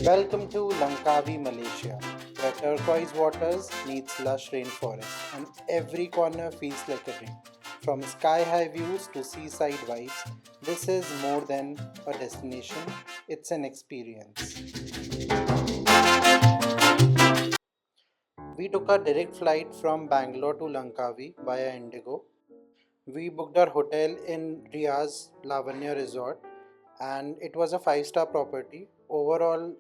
Welcome to Langkawi, Malaysia, where turquoise waters meets lush rainforest and every corner feels like a dream. From sky-high views to seaside vibes, this is more than a destination, it's an experience. We took a direct flight from Bangalore to Langkawi via Indigo. We booked our hotel in Ria's Lavanya Resort and it was a five-star property. Overall,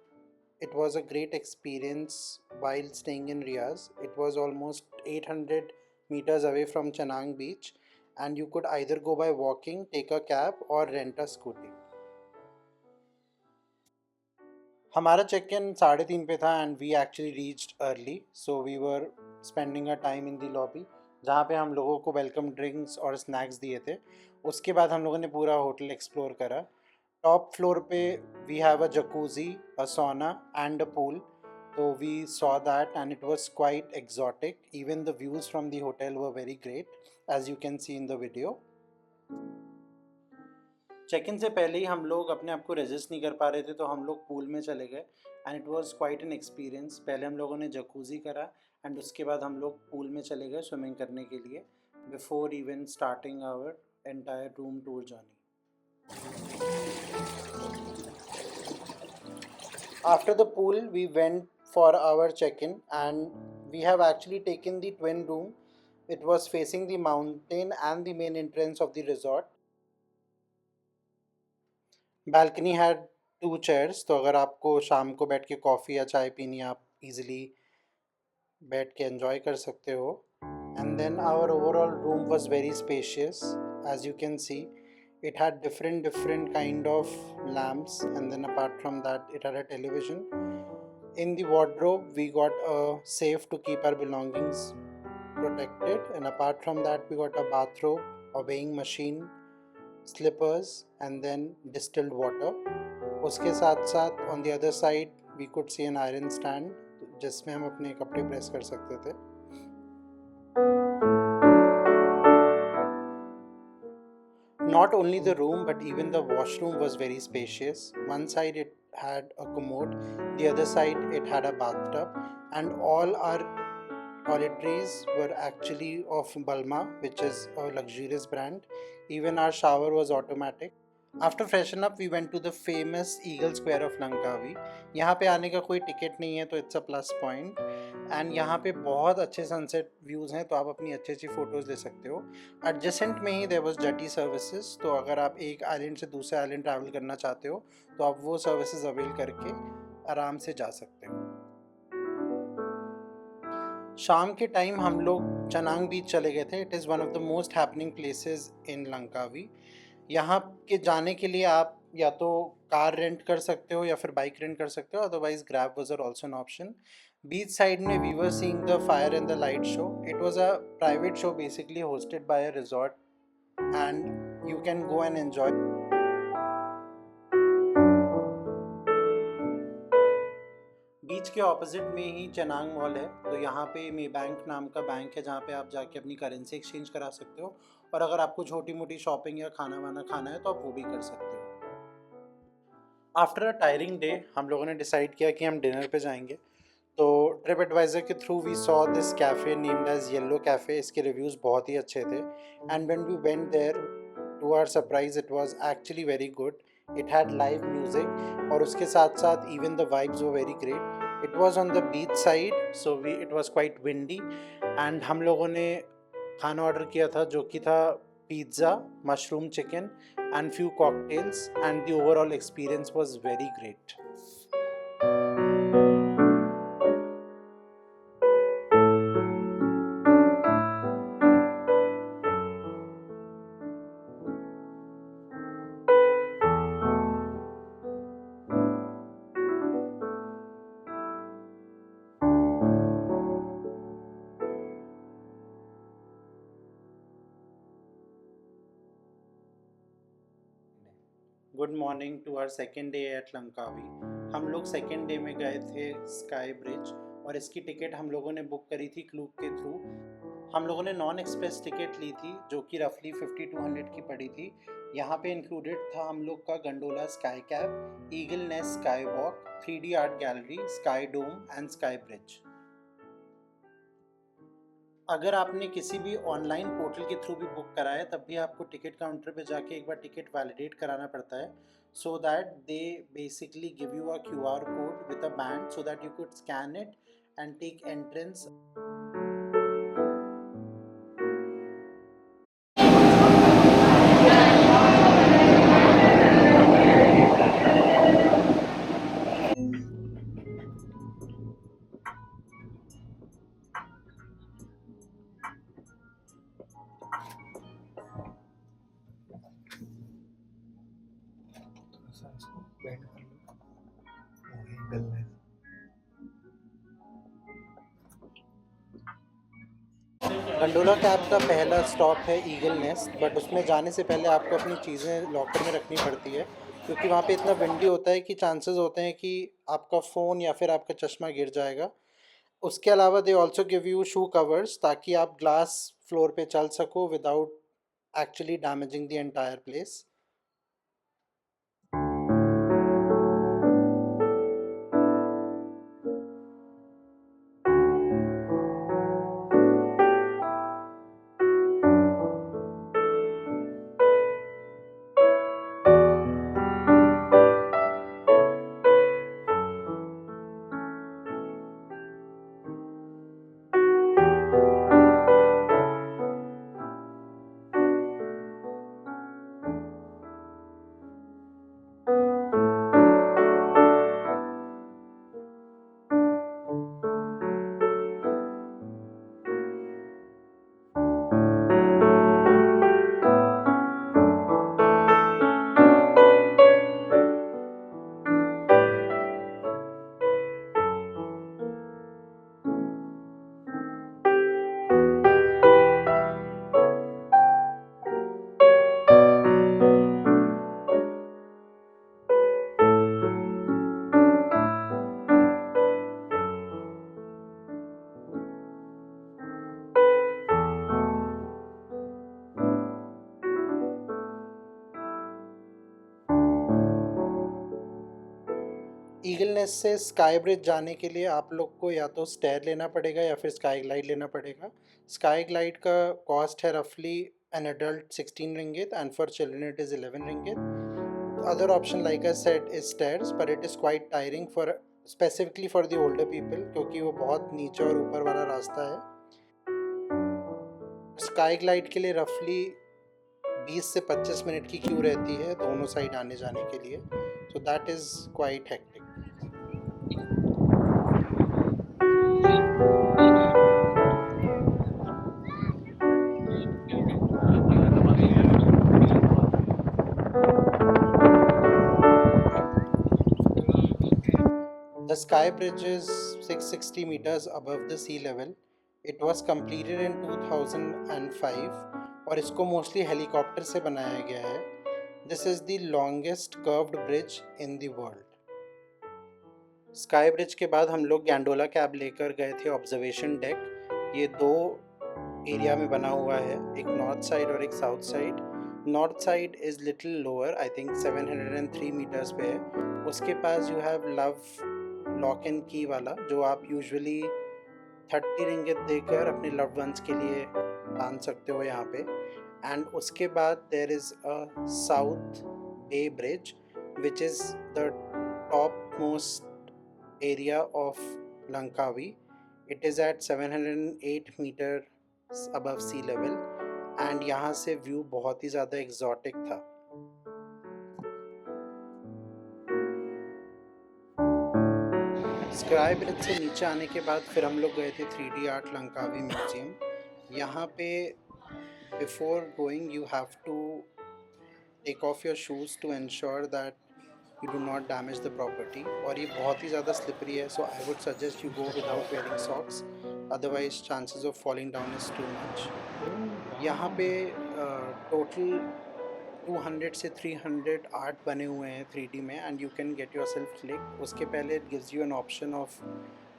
it was a great experience while staying in Riaz. It was almost 800 meters away from Chanang Beach, and you could either go by walking, take a cab, or rent a scooty. हमारा check in 3:30 पे था and we actually reached early so we were spending a time in the lobby जहाँ पे हम लोगों को welcome drinks और snacks दिए थे. उसके बाद हम लोगों ने पूरा होटल एक्सप्लोर करा. टॉप फ्लोर पे वी हैव अ जकूजी, अ सोना and a pool. So we saw that and it was quite exotic. Even the views from the hotel were very great, as you can see in the video. Check in से पहले ही हम लोग अपने आप को resist नहीं कर पा रहे थे तो हम लोग पूल में चले गए and it was quite an experience. पहले हम लोगों ने जकूजी करा एंड उसके बाद हम लोग पूल में चले गए स्विमिंग करने के लिए before even starting our entire room tour journey. After the pool, we went for our check in, and we have actually taken the twin room. It was facing the mountain and the main entrance of the resort. Balcony had two chairs, तो अगर आपको शाम को बैठ के coffee या चाय पीनी है आप इजीली बैठ के एंजॉय कर सकते हो. And then our overall room was very spacious, as you can see. It had different kind of lamps, and then apart from that it had a television. In the wardrobe we got a safe to keep our belongings protected, and apart from that we got a bathrobe, a weighing machine, slippers, and then distilled water. उसके साथ साथ on the other side we could see an iron stand जिसमें हम अपने कपड़े press कर सकते थे. Not only the room but even the washroom was very spacious. One side it had a commode, the other side it had a bathtub, and all our toiletries were actually of Balma, which is a luxurious brand. Even our shower was automatic. After freshen up we went to the famous eagle square of Langkawi. यहाँ पे आने का कोई ticket नहीं है तो it's a plus point. And यहाँ पे बहुत अच्छे सनसेट व्यूज़ हैं तो आप अपनी अच्छी अच्छी फ़ोटोज़ ले सकते हो. एडजेसेंट में ही देयर वाज जेटी सर्विसेज, तो अगर आप एक आइलैंड से दूसरे आइलैंड ट्रैवल करना चाहते हो तो आप वो सर्विसेज अवेल करके आराम से जा सकते हो. शाम के टाइम हम लोग चनांग बीच चले गए थे. It is one of the most happening places in Langkawi. यहाँ के जाने के लिए आप या तो कार रेंट कर सकते हो या फिर बाइक रेंट कर सकते हो, otherwise grab was also an option. Beach side में we were seeing the fire and the light show. It was a private show basically hosted by a resort and you can go and enjoy. Beach के opposite में ही चनांग mall है, तो यहाँ पे मे bank नाम का bank है जहाँ पे आप जाके अपनी करेंसी एक्सचेंज करा सकते हो. और अगर आपको छोटी मोटी शॉपिंग या खाना वाना खाना है तो आप वो भी कर सकते हो. आफ्टर अ टायरिंग डे हम लोगों ने डिसाइड किया कि हम डिनर पे जाएंगे. तो ट्रिप एडवाइज़र के through we saw this cafe named as yellow cafe. इसके रिव्यूज़ बहुत ही अच्छे थे and when we went there to our surprise it was actually very good. It had live music और उसके साथ साथ even the vibes were very great. It was on the beach side so we it was quite windy and हम लोगों ने खाना order किया था जो कि था pizza, mushroom chicken and few cocktails, and the overall experience was very great. Good morning to our second day at Langkawi. हम लोग सेकेंड डे में गए थे स्काई ब्रिज और इसकी टिकट हम लोगों ने बुक करी थी क्लूक के थ्रू. हम लोगों ने नॉन एक्सप्रेस टिकट ली थी जो कि रफली 5200 की पड़ी थी। यहाँ पे इंक्लूडेड था हम लोग का gondola sky cab, eagle nest sky walk, 3D art gallery, sky dome and sky bridge. अगर आपने किसी भी ऑनलाइन पोर्टल के थ्रू भी बुक करा है तब भी आपको टिकट काउंटर पे जाके एक बार टिकट वैलिडेट कराना पड़ता है, so that they basically give you a QR code with a band so that you could scan it and take entrance. इसको बैंड कर लो, वही गलने। गंडोला कैब का पहला स्टॉप है ईगल नेस्ट, बट उसमें जाने से पहले आपको अपनी चीज़ें लॉकर में रखनी पड़ती है क्योंकि वहाँ पे इतना विंडी होता है कि चांसेस होते हैं कि आपका फ़ोन या फिर आपका चश्मा गिर जाएगा। उसके अलावा they also give you shoe covers ताकि आप ग्लास फ्लोर पे चल सको without actually damaging the entire place. Eagle nest से स्काई ब्रिज जाने के लिए आप लोग को या तो स्टेयर लेना पड़ेगा या फिर स्काई ग्लाइड लेना पड़ेगा। स्काई ग्लाइड का कॉस्ट है रफली an adult 16 ringgit and for children it is 11 ringgit. Other option like I said is stairs, पर it is quite tiring for specifically for the older people क्योंकि वो बहुत नीचे और ऊपर वाला रास्ता है। स्काई ग्लाइड के लिए रफली 20 से 25 मिनट की क्यू रहती है दोनों साइड आने जाने के लिए, so that is quite hectic. The sky bridge is 660 meters above the sea level. It was completed in 2005 और इसको मोस्टली हेलीकॉप्टर से बनाया गया है। This is the longest curved bridge in the world. Sky bridge के बाद हम लोग गैंडोला कैब लेकर गए थे ऑब्जर्वेशन डेक। ये दो एरिया में बना हुआ है, एक नॉर्थ साइड और एक south side. North side is little lower, I think 703 meters पे है। उसके पास you have love lock and key वाला जो आप यूजुअली 30 रिंगित देकर अपने लव्ड वंस के लिए बांध सकते हो यहाँ पे। एंड उसके बाद there is a south bay bridge which is the top most area of Langkawi. It is at 708 meters above sea level and यहाँ से व्यू बहुत ही ज़्यादा एग्जॉटिक था। स्काई ब्रिज से नीचे आने के बाद फिर हम लोग गए थे 3D आर्ट लंकावी म्यूजियम। यहाँ पे before going you have to take off your shoes to ensure that you do not damage the property, और ये बहुत ही ज़्यादा slippery है, so I would suggest you go without wearing socks, otherwise chances of falling down is too much। यहाँ पे total 200 से 300 art बने हुए हैं 3D में and you can get your self click. उसके पहले it gives you an option of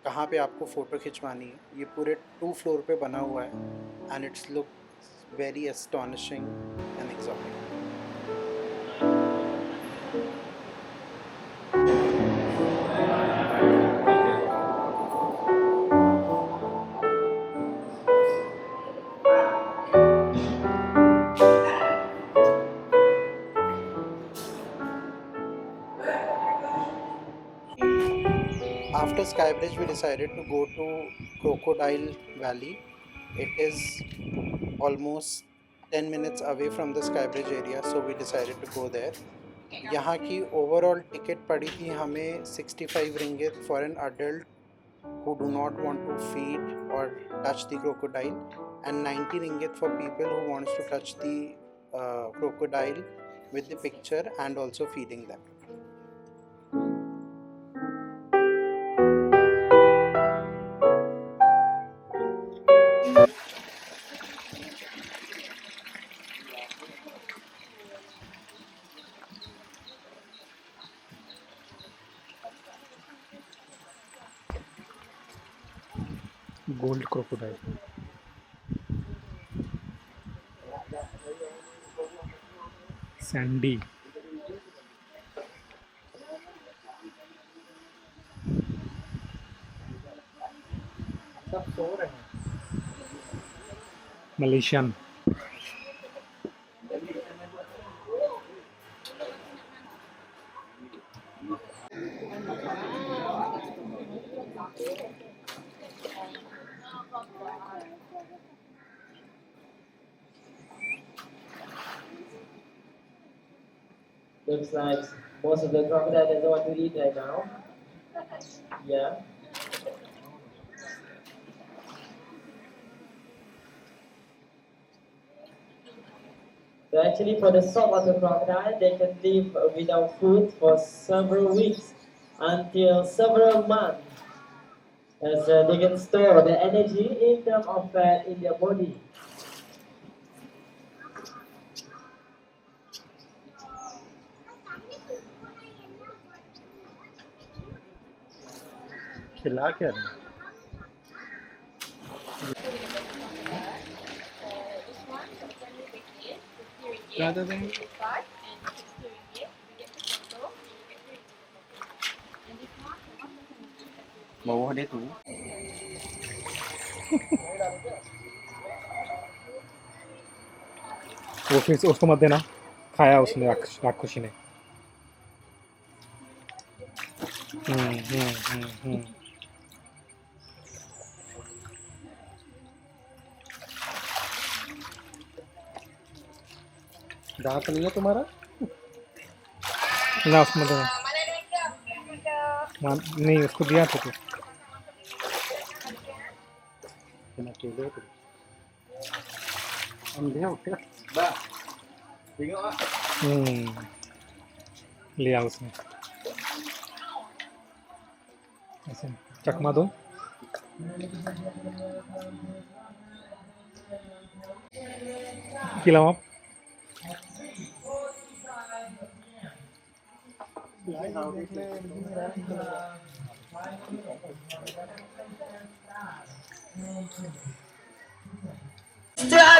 कहाँ पे आपको फ़ोटो खिंचवानी है। ये पूरे 2 फ्लोर पे बना हुआ है and it's look very astonishing and exotic. After Skybridge, we decided to go to Crocodile Valley. It is almost 10 minutes away from the Skybridge area, so we decided to go there. यहाँ की overall ticket पड़ी थी हमें 65 रिंगित for an adult who do not want to feed or touch the crocodile, and 90 ringgit for people who wants to touch the crocodile with the picture and also feeding them. Gold crocodile. Sandy. सब सो रहे हैं। Malaysian. Looks like most of the crocodile doesn't want to eat right now. Yeah. So actually for the saltwater crocodile, they can live without food for several weeks until several months, as they can store the energy in terms of fat in their body. खिला क्या रहे हैं? क्या दे देंगे? Bawa dia tu. वो फिर उसको मत देना, खाया उसने राक्षसी ने। दांत नहीं है तुम्हारा? ना उसको मत देना। नहीं, उसको दिया था तू। Akeले tu. Dia okey. Bah. Tengok ah. लिया उसने। ऐसे चकमा दो। खिलाओ आप।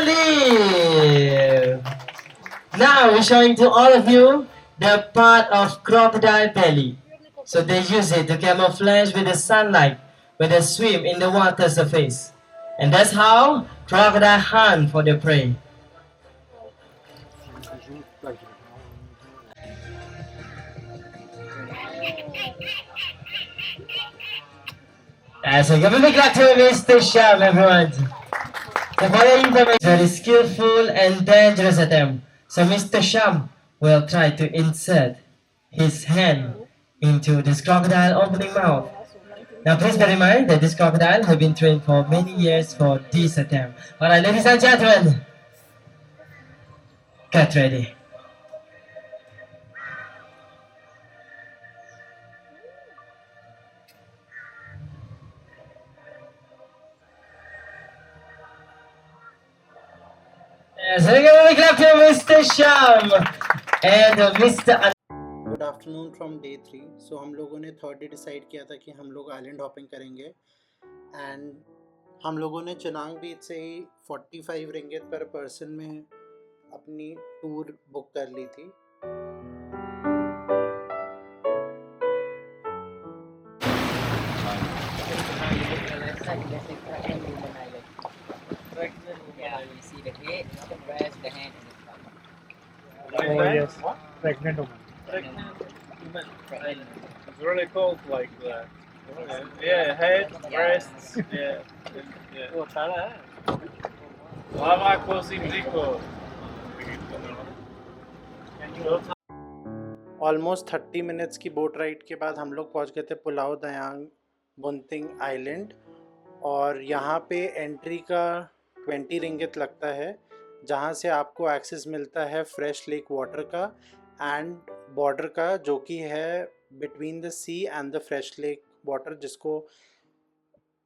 Alive! Now we're showing to all of you the part of crocodile belly. So they use it to camouflage with the sunlight when they swim in the water surface. And that's how crocodile hunt for their prey. So give a big clap to Mr. Sham, everyone. The following information is very skillful and dangerous attempt. So Mr. Sham will try to insert his hand into this crocodile opening mouth. Now please bear in mind that this crocodile has been trained for many years for this attempt. Alright, ladies and gentlemen, get ready. So we're gonna clap to Mr. Sham and Mr. Good afternoon. Afternoon from day 3। सो हम लोगों ने third day decide किया था कि हम लोग island hopping करेंगे, and हम लोगों ने चिनांग बीच से ही 45 रिंगित पर पर्सन में अपनी टूर बुक कर ली थी। Oh yes, pregnant woman. It's really cold like that. Yeah, head, breasts, yeah. Lava così rico. Almost 30 minutes की बोट राइड के बाद हम लोग पहुंच गए थे पुलाव दयांग बुनतिंग आइलैंड, और यहाँ पे एंट्री का 20 रिंगित लगता है, जहाँ से आपको एक्सेस मिलता है फ्रेश लेक वाटर का एंड बॉर्डर का, जो कि है between the sea and the fresh lake water, जिसको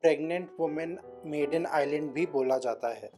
प्रेग्नेंट वुमेन मेडन आइलैंड भी बोला जाता है।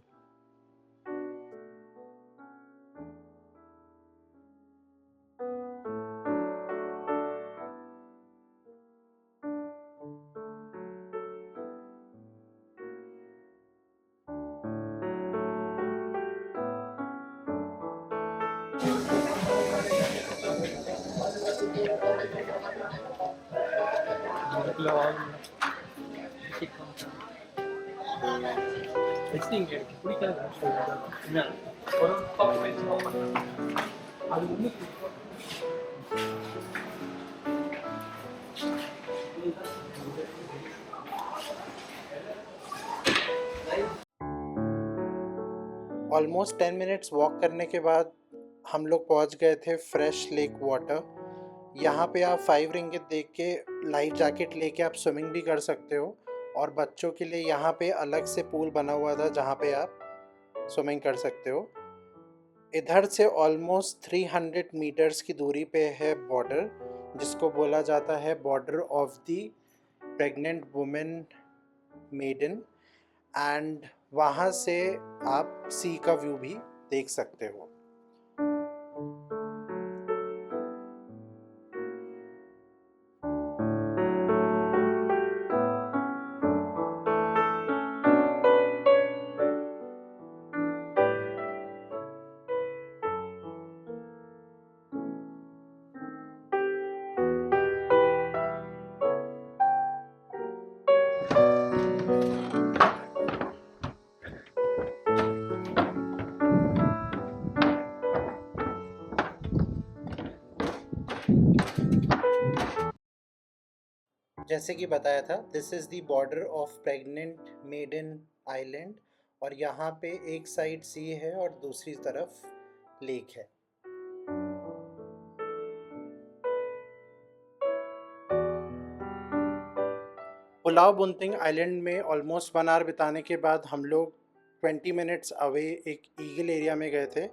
ऑलमोस्ट 10 मिनट्स वॉक करने के बाद हम लोग पहुंच गए थे फ्रेश लेक वाटर। यहाँ पे आप 5 रिंगित देख के लाइफ जैकेट लेके आप स्विमिंग भी कर सकते हो, और बच्चों के लिए यहाँ पे अलग से पूल बना हुआ था जहाँ पे आप स्विमिंग कर सकते हो। इधर से ऑलमोस्ट 300 मीटर्स की दूरी पे है बॉर्डर, जिसको बोला जाता है border of the pregnant women maiden, and वहाँ से आप सी का व्यू भी देख सकते हो। जैसे कि बताया था, this is the border of pregnant maiden island, और यहाँ पे एक साइड सी है और दूसरी तरफ लेक है। पुलाव बुनतिंग आइलैंड में ऑलमोस्ट 1 आवर बिताने के बाद हम लोग 20 मिनट्स अवे एक ईगल एरिया में गए थे,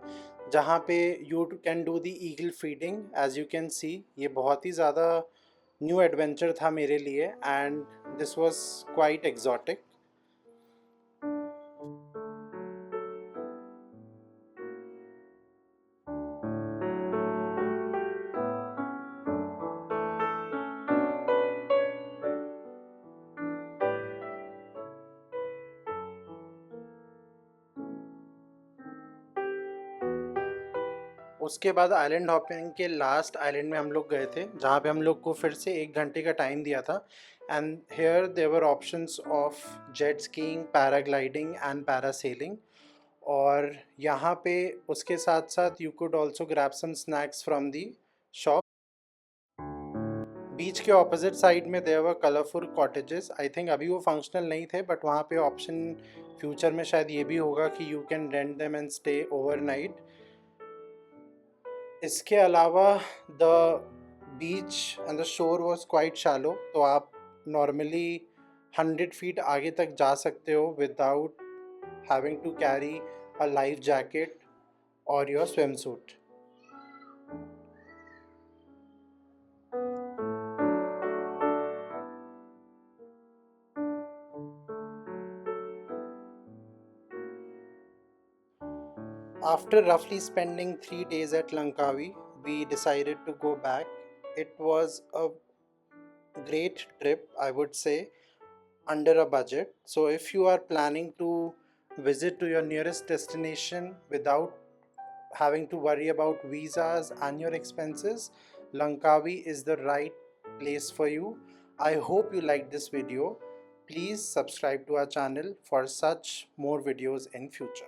जहाँ पे you can do the eagle feeding. As you can see, ये बहुत ही ज़्यादा न्यू एडवेंचर था मेरे लिए, and this was quite exotic. उसके बाद आइलैंड हॉपिंग के लास्ट आइलैंड में हम लोग गए थे, जहाँ पे हम लोग को फिर से 1 घंटे का टाइम दिया था, and here there were options of jet skiing, paragliding and parasailing. और यहाँ पे उसके साथ साथ you could also grab some snacks from the shop. Beach के ऑपोजिट साइड में there were colourful cottages. I think अभी वो फंक्शनल नहीं थे, बट वहाँ पे ऑप्शन फ्यूचर में शायद ये भी होगा कि you can rent them and stay overnight. इसके अलावा the beach and the shore was quite shallow, तो आप नॉर्मली 100 फीट आगे तक जा सकते हो without having to carry a life jacket और your swim suit. After roughly spending 3 days at Langkawi, we decided to go back it was a great trip, I would say, under a budget. So if you are planning to visit to your nearest destination without having to worry about visas and your expenses, Langkawi is the right place for you. I hope you liked this video. Please subscribe to our channel for such more videos in future.